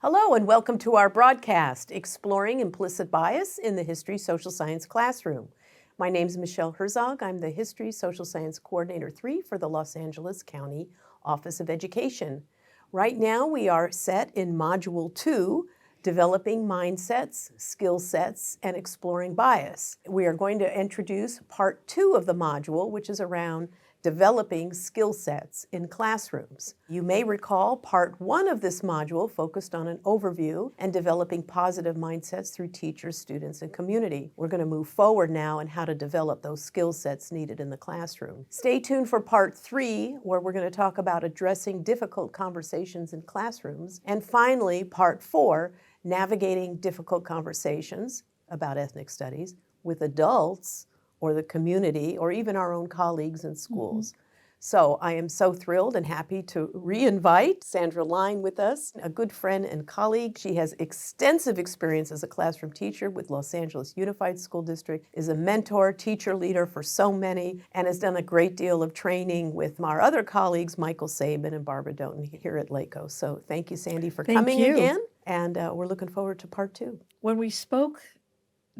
Hello and welcome to our broadcast, Exploring Implicit Bias in the History Social Science Classroom. My name is Michelle Herzog. I'm the History Social Science Coordinator 3 for the Los Angeles County Office of Education. Right now we are set in Module 2, Developing Mindsets, Skill Sets, and Exploring Bias. We are going to introduce Part 2 of the module, which is around developing skill sets in classrooms. You may recall Part 1 of this module focused on an overview and developing positive mindsets through teachers, students, and community. We're going to move forward now in how to develop those skill sets needed in the classroom. Stay tuned for Part 3, where we're going to talk about addressing difficult conversations in classrooms. And finally, Part 4, navigating difficult conversations about ethnic studies with adults or the community, or even our own colleagues in schools. So I am so thrilled and happy to re-invite Sandra Line with us, a good friend and colleague. She has extensive experience as a classroom teacher with Los Angeles Unified School District, is a mentor, teacher leader for so many, and has done a great deal of training with our other colleagues, Michael Sabin and Barbara Doughton here at LACO. So thank you, Sandy, for coming again, and we're looking forward to Part 2. When we spoke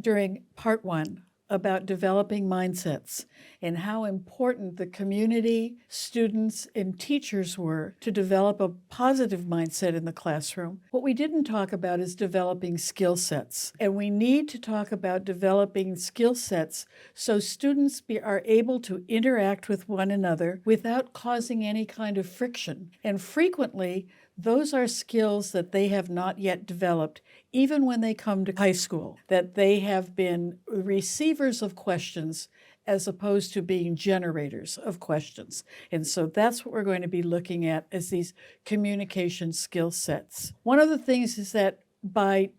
during Part 1, about developing mindsets and how important the community, students, and teachers were to develop a positive mindset in the classroom. What we didn't talk about is developing skill sets. And we need to talk about developing skill sets so students are able to interact with one another without causing any kind of friction. And frequently, those are skills that they have not yet developed, even when they come to high school, that they have been receivers of questions as opposed to being generators of questions. And so that's what we're going to be looking at as these communication skill sets. One of the things is that by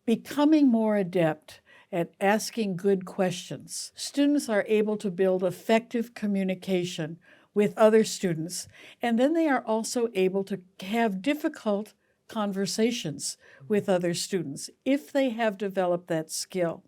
becoming more adept at asking good questions, students are able to build effective communication with other students, and then they are also able to have difficult conversations with other students if they have developed that skill.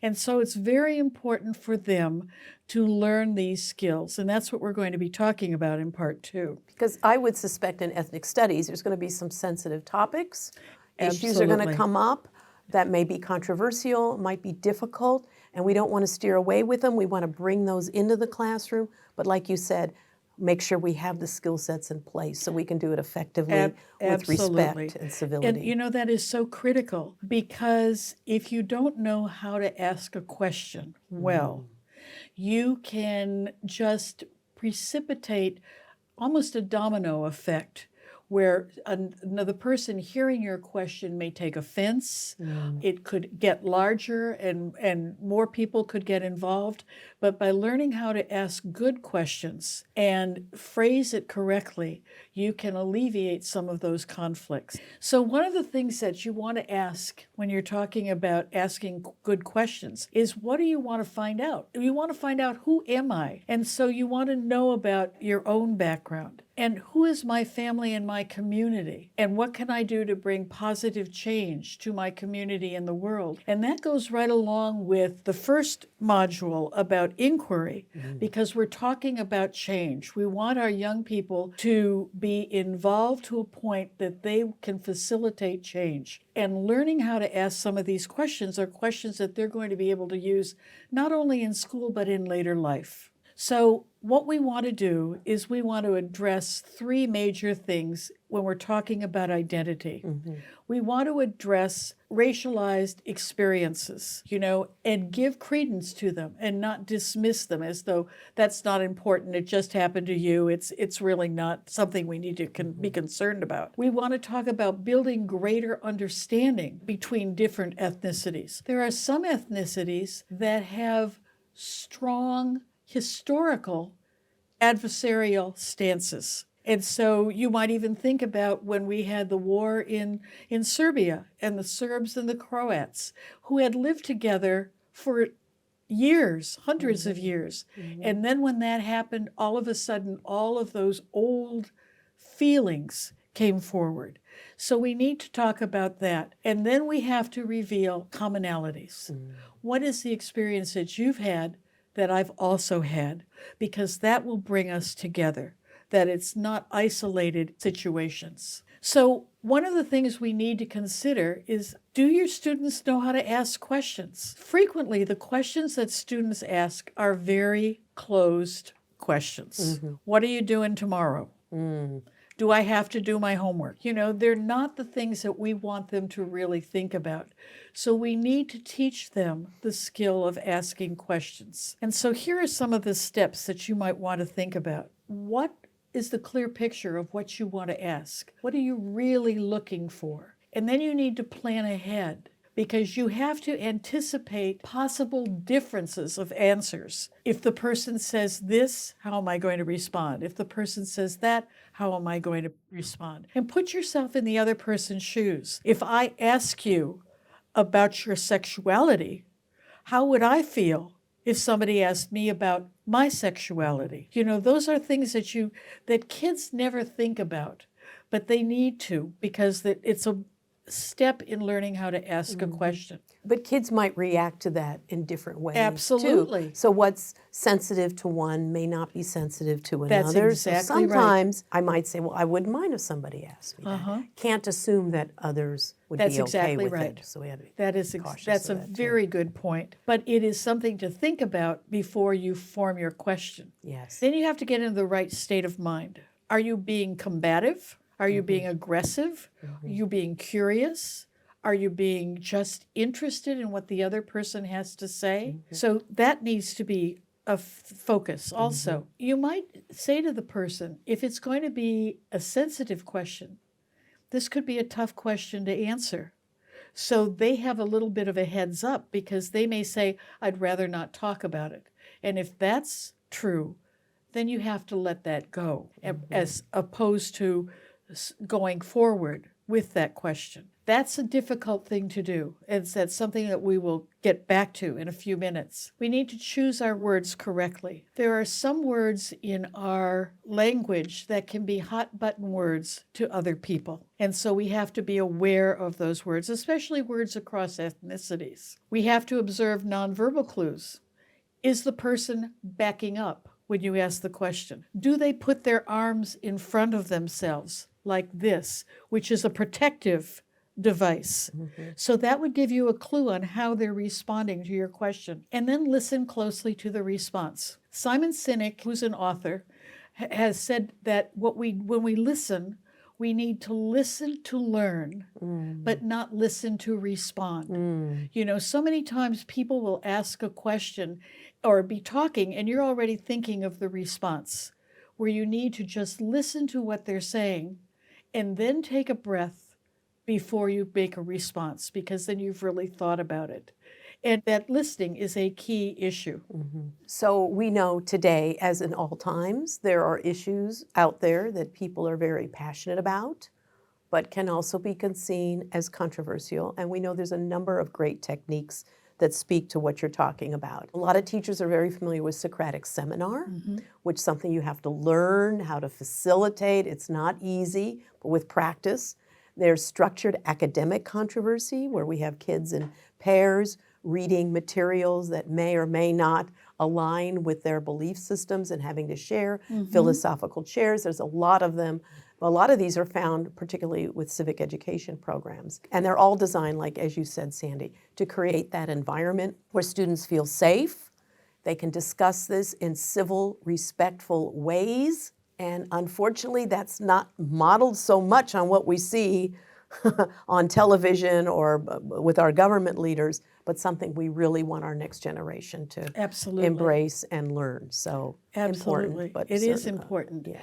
And so it's very important for them to learn these skills, and that's what we're going to be talking about in Part 2. Because I would suspect in ethnic studies there's going to be some sensitive topics. Absolutely. Issues are going to come up that may be controversial, might be difficult, and we don't want to steer away with them. We want to bring those into the classroom, but like you said, make sure we have the skill sets in place so we can do it effectively with respect and civility. And you know, that is so critical, because if you don't know how to ask a question well, you can just precipitate almost a domino effect where another person hearing your question may take offense. It could get larger and more people could get involved. But by learning how to ask good questions and phrase it correctly, you can alleviate some of those conflicts. So one of the things that you want to ask when you're talking about asking good questions is, what do you want to find out? You want to find out, who am I? And so you want to know about your own background. And who is my family and my community? And what can I do to bring positive change to my community and the world? And that goes right along with the first module about inquiry, because we're talking about change. We want our young people to be involved to a point that they can facilitate change. And learning how to ask some of these questions are questions that they're going to be able to use not only in school, but in later life. So what we want to do is we want to address three major things when we're talking about identity. We want to address racialized experiences, and give credence to them and not dismiss them as though that's not important. It just happened to you. It's really not something we need to be concerned about. We want to talk about building greater understanding between different ethnicities. There are some ethnicities that have strong historical adversarial stances. And so you might even think about when we had the war in Serbia, and the Serbs and the Croats, who had lived together for years, hundreds of years. And then when that happened, all of a sudden, all of those old feelings came forward. So we need to talk about that. And then we have to reveal commonalities. What is the experience that you've had that I've also had? Because that will bring us together, that it's not isolated situations. So One of the things we need to consider is, do your students know how to ask questions? Frequently, the questions that students ask are very closed questions. What are you doing tomorrow? Do I have to do my homework? They're not the things that we want them to really think about. So we need to teach them the skill of asking questions. And so here are some of the steps that you might want to think about. What is the clear picture of what you want to ask? What are you really looking for? And then you need to plan ahead, because you have to anticipate possible differences of answers. If the person says this, how am I going to respond? If the person says that, how am I going to respond? And put yourself in the other person's shoes. If I ask you about your sexuality, how would I feel if somebody asked me about my sexuality? Those are things that kids never think about, but they need to, because it's a step in learning how to ask a question. But kids might react to that in different ways, Absolutely. too. So what's sensitive to one may not be sensitive to That's another. exactly so sometimes I might say, well, I wouldn't mind if somebody asked me that. Can't assume that others would That's be okay exactly with right. it. So we have to be cautious That's a of that, too. very good point. But it is something to think about before you form your question. Yes. Then you have to get into the right state of mind. Are you being combative? Are you being aggressive? Are you being curious? Are you being just interested in what the other person has to say? So that needs to be a focus also. You might say to the person, if it's going to be a sensitive question, this could be a tough question to answer. So they have a little bit of a heads up, because they may say, I'd rather not talk about it. And if that's true, then you have to let that go, as opposed to going forward with that question. That's a difficult thing to do. That's something that we will get back to in a few minutes. We need to choose our words correctly. There are some words in our language that can be hot button words to other people. And so we have to be aware of those words, especially words across ethnicities. We have to observe nonverbal clues. Is the person backing up when you ask the question? Do they put their arms in front of themselves like this, which is a protective device? So that would give you a clue on how they're responding to your question. And then listen closely to the response. Simon Sinek, who's an author, has said that when we listen, we need to listen to learn, but not listen to respond. So many times people will ask a question or be talking, and you're already thinking of the response, where you need to just listen to what they're saying and then take a breath before you make a response, because then you've really thought about it. And that listening is a key issue. So we know today, as in all times, there are issues out there that people are very passionate about, but can also be seen as controversial. And we know there's a number of great techniques that speak to what you're talking about. A lot of teachers are very familiar with Socratic seminar, which is something you have to learn how to facilitate. It's not easy, but with practice. There's structured academic controversy, where we have kids in pairs reading materials that may or may not align with their belief systems and having to share philosophical chairs. There's a lot of them. A lot of these are found particularly with civic education programs. And they're all designed, like as you said, Sandy, to create that environment where students feel safe. They can discuss this in civil, respectful ways. And unfortunately, that's not modeled so much on what we see on television or with our government leaders, but something we really want our next generation to embrace and learn. So Absolutely. important. But it is important. Yeah.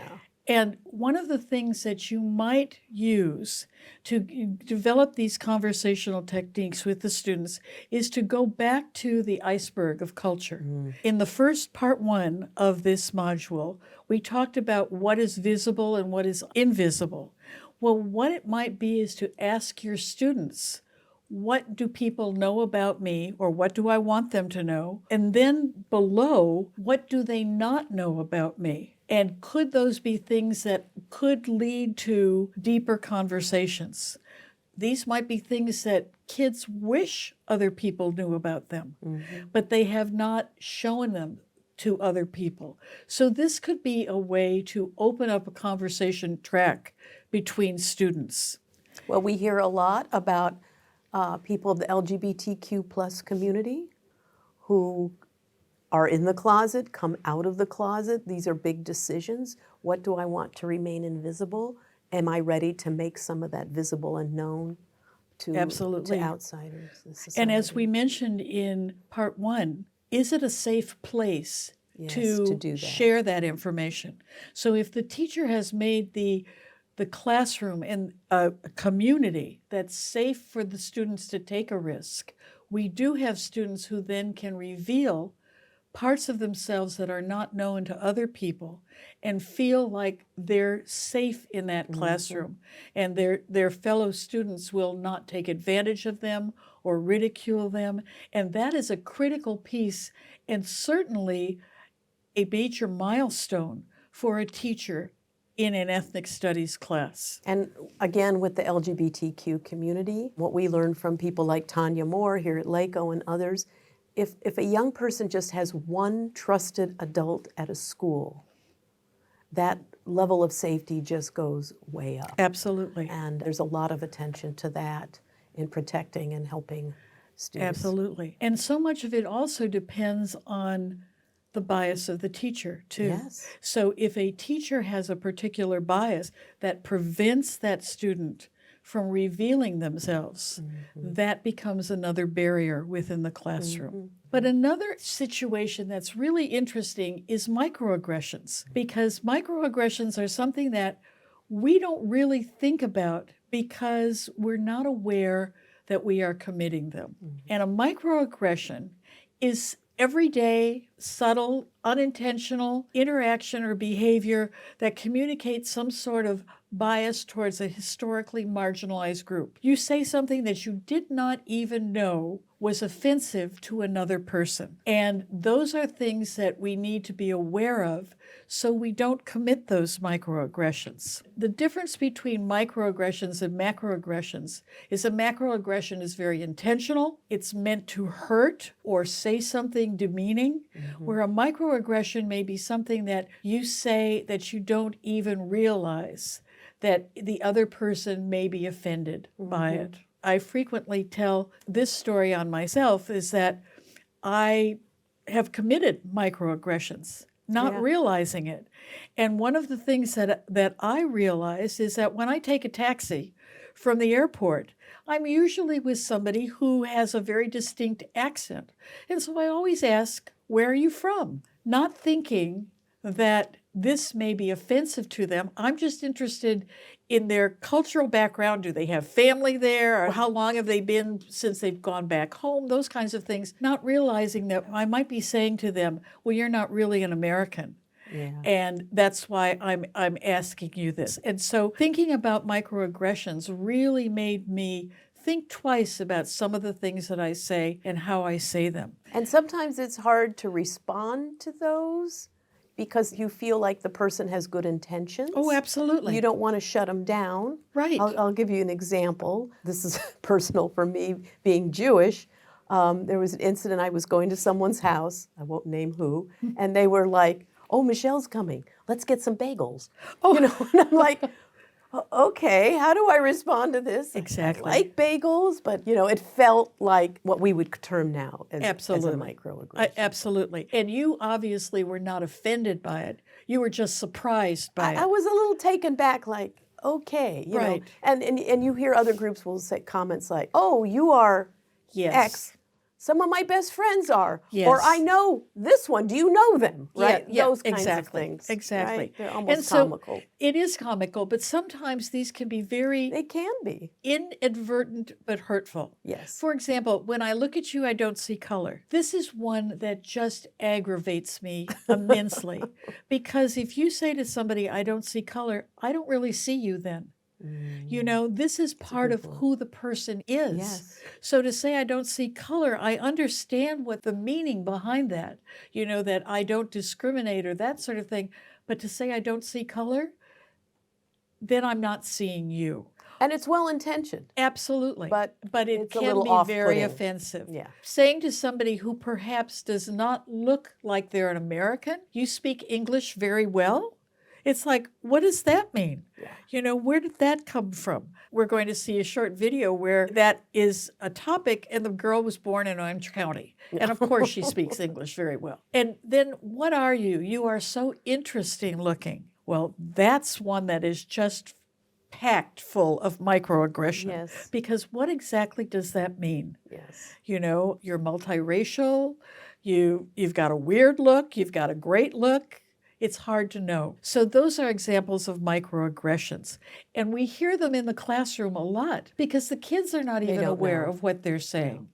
And one of the things that you might use to develop these conversational techniques with the students is to go back to the iceberg of culture. In the first part 1 of this module, we talked about what is visible and what is invisible. Well, what it might be is to ask your students, what do people know about me, or what do I want them to know? And then below, what do they not know about me? And could those be things that could lead to deeper conversations? These might be things that kids wish other people knew about them, but they have not shown them to other people. So this could be a way to open up a conversation track between students. Well, we hear a lot about people of the LGBTQ plus community who are in the closet, come out of the closet. These are big decisions. What do I want to remain invisible? Am I ready to make some of that visible and known to Absolutely. outsiders, the society? And as we mentioned in part 1, is it a safe place Yes, to do that. share that information? So if the teacher has made the classroom and a community that's safe for the students to take a risk, we do have students who then can reveal parts of themselves that are not known to other people and feel like they're safe in that classroom, and their fellow students will not take advantage of them or ridicule them. And that is a critical piece, and certainly a major milestone for a teacher in an ethnic studies class. And again, with the LGBTQ community, what we learned from people like Tanya Moore here at LACO and others, if a young person just has one trusted adult at a school, that level of safety just goes way up. Absolutely. And there's a lot of attention to that in protecting and helping students. Absolutely. And so much of it also depends on the bias of the teacher, too. Yes. So if a teacher has a particular bias that prevents that student from revealing themselves, that becomes another barrier within the classroom. But another situation that's really interesting is microaggressions, because microaggressions are something that we don't really think about because we're not aware that we are committing them. And a microaggression is everyday, subtle, unintentional interaction or behavior that communicates some sort of bias towards a historically marginalized group. You say something that you did not even know was offensive to another person. And those are things that we need to be aware of so we don't commit those microaggressions. The difference between microaggressions and macroaggressions is a macroaggression is very intentional. It's meant to hurt or say something demeaning, where a microaggression may be something that you say that you don't even realize that the other person may be offended by it. I frequently tell this story on myself, is that I have committed microaggressions, not realizing it. And one of the things that I realize is that when I take a taxi from the airport, I'm usually with somebody who has a very distinct accent. And so I always ask, where are you from? Not thinking that this may be offensive to them. I'm just interested in their cultural background. Do they have family there? Or how long have they been since they've gone back home? Those kinds of things. Not realizing that I might be saying to them, well, you're not really an American. Yeah. And that's why I'm asking you this. And so thinking about microaggressions really made me think twice about some of the things that I say and how I say them. And sometimes it's hard to respond to those because you feel like the person has good intentions. Oh, absolutely. You don't want to shut them down. Right. I'll give you an example. This is personal for me, being Jewish. There was an incident. I was going to someone's house, I won't name who, and they were like, oh, Michelle's coming. Let's get some bagels. Oh. You know, and I'm like, okay, how do I respond to this? Exactly. I like bagels, but you know, it felt like what we would term now as a microaggression. Absolutely. And you obviously were not offended by it. You were just surprised by it. I was a little taken back, like, okay, you know. And you hear other groups will say comments like, oh, you are X. Some of my best friends are. Yes. Or I know this one. Do you know them? Right? Yeah, Those kinds of exactly. things. Exactly. Right? They're almost and so comical. It is comical, but sometimes these can be very They can be. inadvertent but hurtful. Yes. For example, when I look at you, I don't see color. This is one that just aggravates me immensely. Because if you say to somebody, I don't see color, I don't really see you then. You know, this is part of who the person is. Yes. So to say I don't see color, I understand what the meaning behind that, you know, that I don't discriminate or that sort of thing. But to say I don't see color, then I'm not seeing you. And it's well-intentioned. Absolutely. But it it's a can little be very off-putting. offensive. Yeah. Saying to somebody who perhaps does not look like they're an American, you speak English very well, It's like, what does that mean? Yeah. You know, where did that come from? We're going to see a short video where that is a topic, and the girl was born in Orange County. And of course, she speaks English very well. And then, what are you? You are so interesting looking. Well, that's one that is just packed full of microaggression. Yes. Because what exactly does that mean? Yes. You know, you're multiracial, you've got a weird look, you've got a great look. It's hard to know. So those are examples of microaggressions. And we hear them in the classroom a lot because the kids are not even don't aware know. of what they're saying.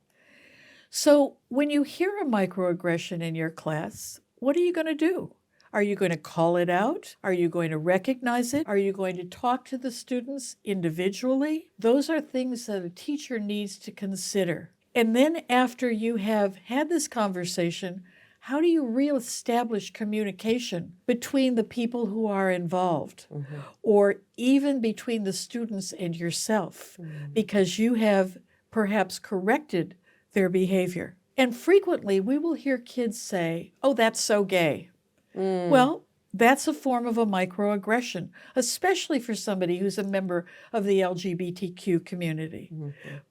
So when you hear a microaggression in your class, what are you going to do? Are you going to call it out? Are you going to recognize it? Are you going to talk to the students individually? Those are things that a teacher needs to consider. And then after you have had this conversation, how do you reestablish communication between the people who are involved, or even between the students and yourself, because you have perhaps corrected their behavior? And frequently we will hear kids say, "Oh, that's so gay." Well, that's a form of a microaggression, especially for somebody who's a member of the LGBTQ community.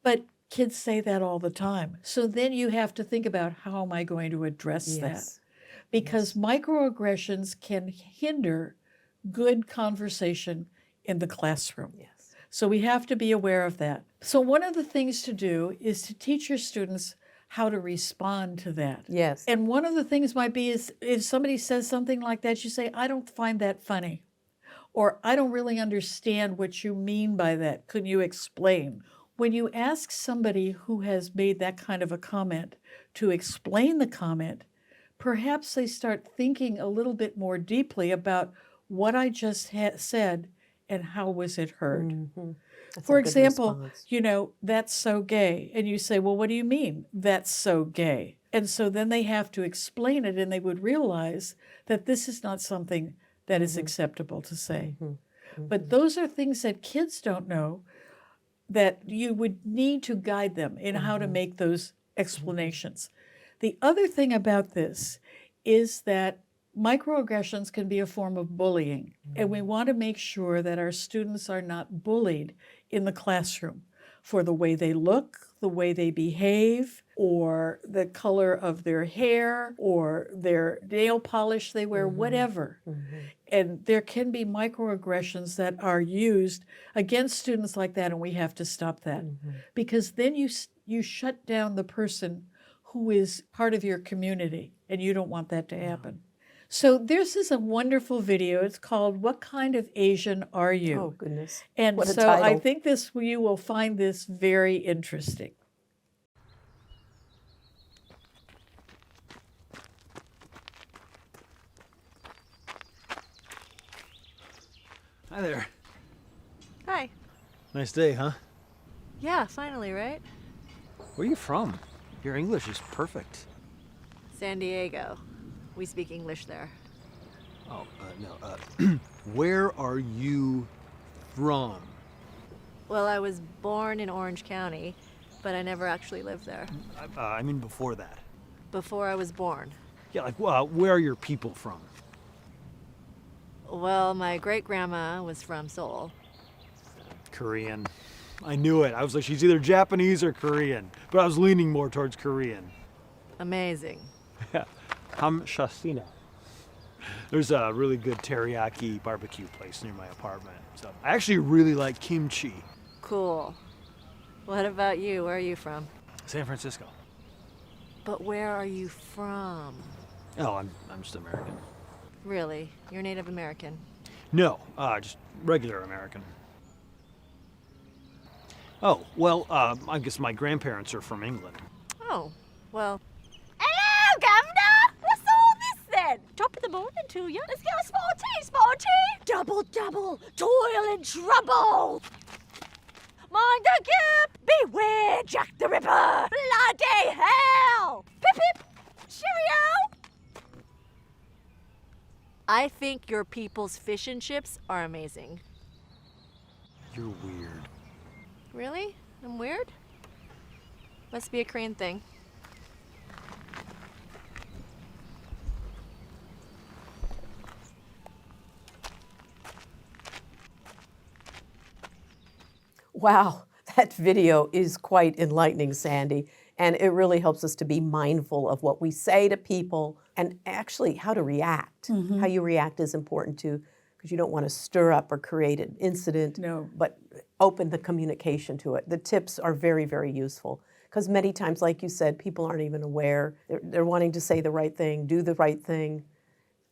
But kids say that all the time. So then you have to think about, how am I going to address that? Because microaggressions can hinder good conversation in the classroom. Yes. So we have to be aware of that. So one of the things to do is to teach your students how to respond to that. Yes. And one of the things might be is if somebody says something like that, you say, "I don't find that funny," or "I don't really understand what you mean by that. Can you explain?" When you ask somebody who has made that kind of a comment to explain the comment, perhaps they start thinking a little bit more deeply about what I just said and how was it heard. That's For a good example, response. you know, "That's so gay." And you say, "Well, what do you mean, that's so gay?" And so then they have to explain it, and they would realize that this is not something that is acceptable to say. But those are things that kids don't know, that you would need to guide them in how to make those explanations. The other thing about this is that microaggressions can be a form of bullying, and we want to make sure that our students are not bullied in the classroom for the way they look, the way they behave, or the color of their hair, or their nail polish they wear, whatever. And there can be microaggressions that are used against students like that, and we have to stop that. Because then you shut down the person who is part of your community, and you don't want that to happen. So this is a wonderful video. It's called "What Kind of Asian Are You?" Oh, goodness. And What a so I title. think you will find this very interesting. Hi there. Hi. Nice day, huh? Yeah, finally, right? Where are you from? Your English is perfect. San Diego. We speak English there. Oh, no. Where are you from? Well, I was born in Orange County, but I never actually lived there. I mean before that. Before I was born. Yeah, like, where are your people from? Well, my great-grandma was from Seoul. Korean. I knew it. I was like, she's either Japanese or Korean, but I was leaning more towards Korean. Amazing. Yeah. Hamshasina. There's a really good teriyaki barbecue place near my apartment. So I actually really like kimchi. Cool. What about you? Where are you from? San Francisco. But where are you from? Oh, I'm just American. Really? You're Native American? No, just regular American. Oh, well, I guess my grandparents are from England. Oh, well. Hello, Governor! What's all this then? Top of the morning to you. Let's get a small tea. Double, toil and trouble. Mind the gap! Beware, Jack the Ripper! Bloody hell! Pip pip! Cheerio! I think your people's fish and chips are amazing. You're weird. Really? I'm weird? Must be a Korean thing. Wow, that video is quite enlightening, Sandy. And it really helps us to be mindful of what we say to people and actually how to react. How you react is important too, because you don't want to stir up or create an incident, No. but open the communication to it. The tips are very, very useful because many times, like you said, people aren't even aware. They're wanting to say the right thing, do the right thing.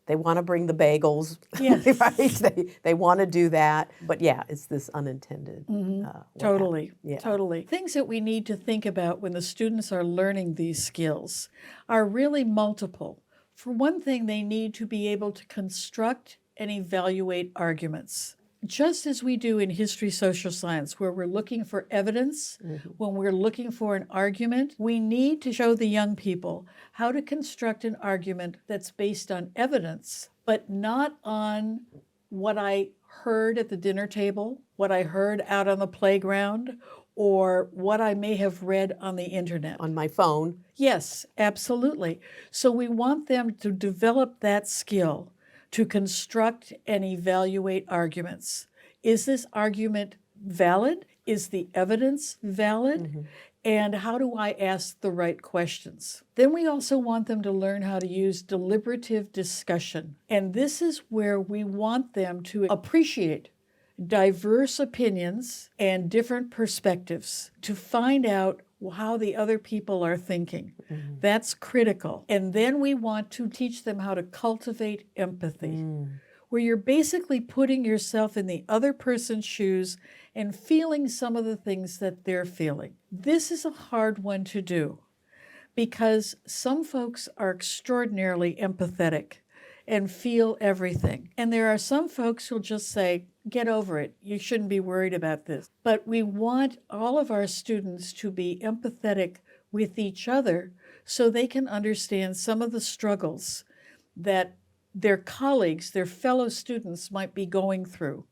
They want to bring the bagels, Yes. right? They want to do that. But yeah, it's this unintended. what Totally, happened. Yeah. totally. Things that we need to think about when the students are learning these skills are really multiple. For one thing, they need to be able to construct and evaluate arguments. Just as we do in history, social science, where we're looking for evidence, when we're looking for an argument, we need to show the young people how to construct an argument that's based on evidence, but not on what I heard at the dinner table, what I heard out on the playground, or what I may have read on the internet. On my phone. Yes, absolutely. So we want them to develop that skill to construct and evaluate arguments. Is this argument valid? Is the evidence valid? And how do I ask the right questions? Then we also want them to learn how to use deliberative discussion. And this is where we want them to appreciate diverse opinions and different perspectives to find out how the other people are thinking. That's critical. And then we want to teach them how to cultivate empathy, where you're basically putting yourself in the other person's shoes and feeling some of the things that they're feeling. This is a hard one to do because some folks are extraordinarily empathetic and feel everything. And there are some folks who'll just say, get over it. You shouldn't be worried about this. But we want all of our students to be empathetic with each other so they can understand some of the struggles that their colleagues, their fellow students might be going through.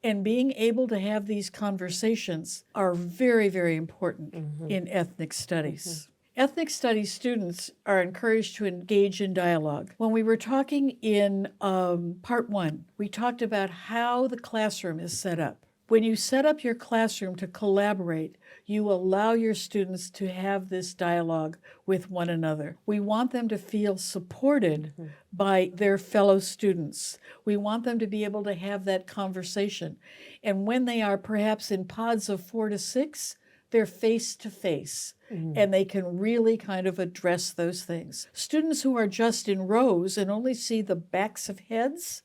And being able to have these conversations are very, very important in ethnic studies. Ethnic studies students are encouraged to engage in dialogue. When we were talking in part one, we talked about how the classroom is set up. When you set up your classroom to collaborate, you allow your students to have this dialogue with one another. We want them to feel supported by their fellow students. We want them to be able to have that conversation. And when they are perhaps in pods of 4 to 6, they're face to face. And they can really kind of address those things. Students who are just in rows and only see the backs of heads,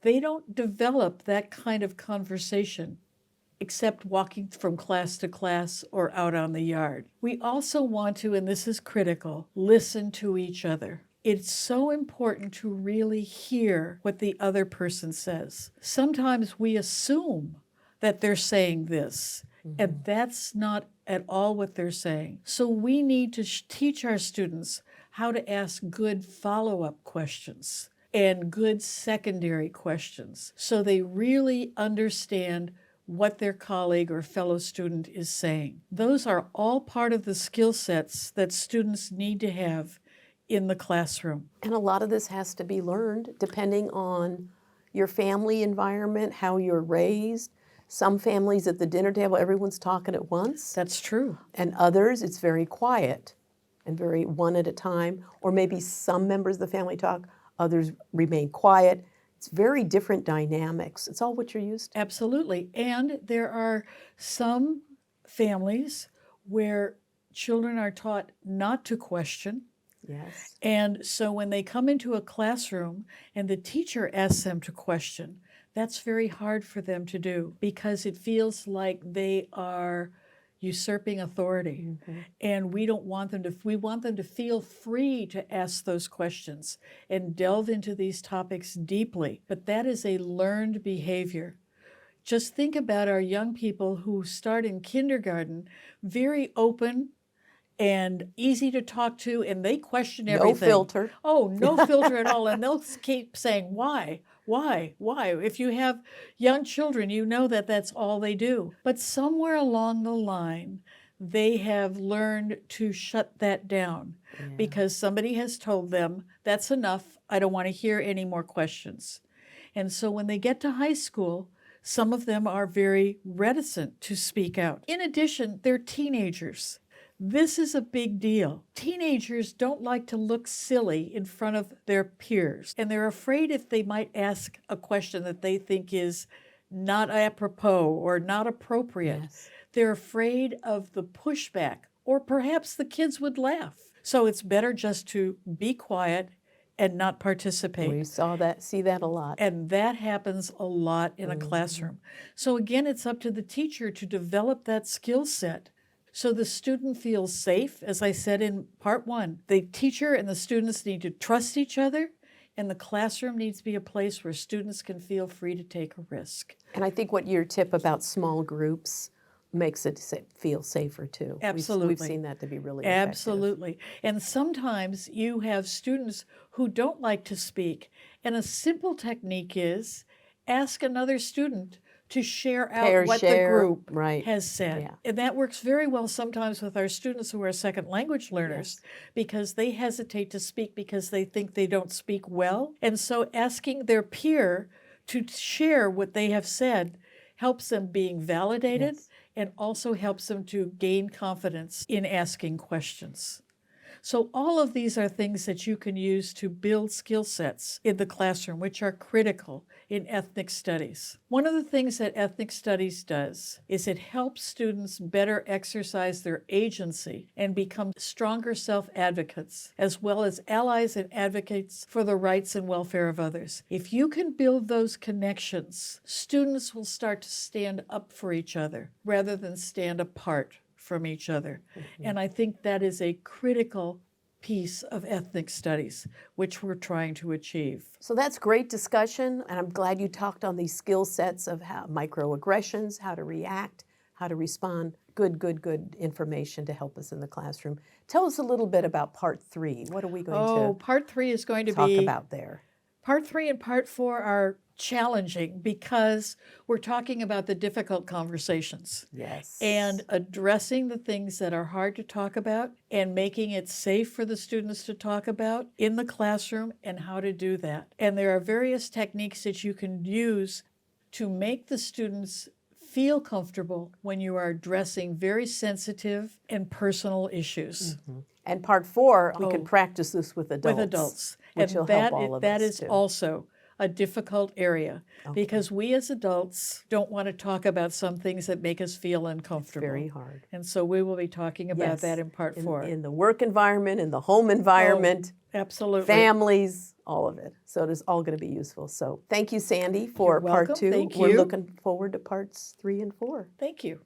they don't develop that kind of conversation except walking from class to class or out on the yard. We also want to, and this is critical, listen to each other. It's so important to really hear what the other person says. Sometimes we assume that they're saying this, and that's not at all what they're saying. So we need to teach our students how to ask good follow-up questions and good secondary questions so they really understand what their colleague or fellow student is saying. Those are all part of the skill sets that students need to have in the classroom. And a lot of this has to be learned depending on your family environment, how you're raised. Some families at the dinner table, everyone's talking at once. That's true. And others, it's very quiet and very one at a time. Or maybe some members of the family talk, others remain quiet. It's very different dynamics. It's all what you're used to. Absolutely. And there are some families where children are taught not to question. Yes. And so when they come into a classroom and the teacher asks them to question, that's very hard for them to do because it feels like they are usurping authority. And we don't want them to, we want them to feel free to ask those questions and delve into these topics deeply. But that is a learned behavior. Just think about our young people who start in kindergarten, very open and easy to talk to, and they question everything. No filter. Oh, no filter at all. And they'll keep saying, why? Why? If you have young children, you know that that's all they do. But somewhere along the line, they have learned to shut that down because somebody has told them, that's enough. I don't want to hear any more questions. And so when they get to high school, Some of them are very reticent to speak out. In addition, they're teenagers. This is a big deal. Teenagers don't like to look silly in front of their peers, and they're afraid if they might ask a question that they think is not apropos or not appropriate. Yes. They're afraid of the pushback, or perhaps the kids would laugh. So it's better just to be quiet and not participate. We see that a lot. And that happens a lot in a classroom. So again, it's up to the teacher to develop that skill set so the student feels safe. As I said in part one, the teacher and the students need to trust each other, and the classroom needs to be a place where students can feel free to take a risk. And I think what your tip about small groups makes it feel safer too. Absolutely. We've seen that to be really effective. Absolutely. And sometimes you have students who don't like to speak, and a simple technique is ask another student to share out what the group right. has said. Yeah. And that works very well sometimes with our students who are second language learners because they hesitate to speak because they think they don't speak well. And so asking their peer to share what they have said helps them being validated and also helps them to gain confidence in asking questions. So all of these are things that you can use to build skill sets in the classroom, which are critical in ethnic studies. One of the things that ethnic studies does is it helps students better exercise their agency and become stronger self-advocates, as well as allies and advocates for the rights and welfare of others. If you can build those connections, students will start to stand up for each other rather than stand apart from each other. And I think that is a critical piece of ethnic studies, which we're trying to achieve. So that's great discussion, and I'm glad you talked on these skill sets of how microaggressions, how to react, how to respond. Good information to help us in the classroom. Tell us a little bit about part 3. What are we going to part 3 is going to talk be about there? Part 3 and part 4 are challenging because we're talking about the difficult conversations. Yes. And addressing the things that are hard to talk about and making it safe for the students to talk about in the classroom and how to do that. And there are various techniques that you can use to make the students feel comfortable when you are addressing very sensitive and personal issues. And part 4, we can practice this with adults. With adults. Which will help all of that us, is too. also a difficult area because we as adults don't want to talk about some things that make us feel uncomfortable. Very hard. And so we will be talking about Yes. that in part 4. In the work environment, in the home environment, Absolutely. families, all of it. So it is all going to be useful. So thank you, Sandy, for You're welcome. part 2. Thank We're you. looking forward to parts 3 and 4. Thank you.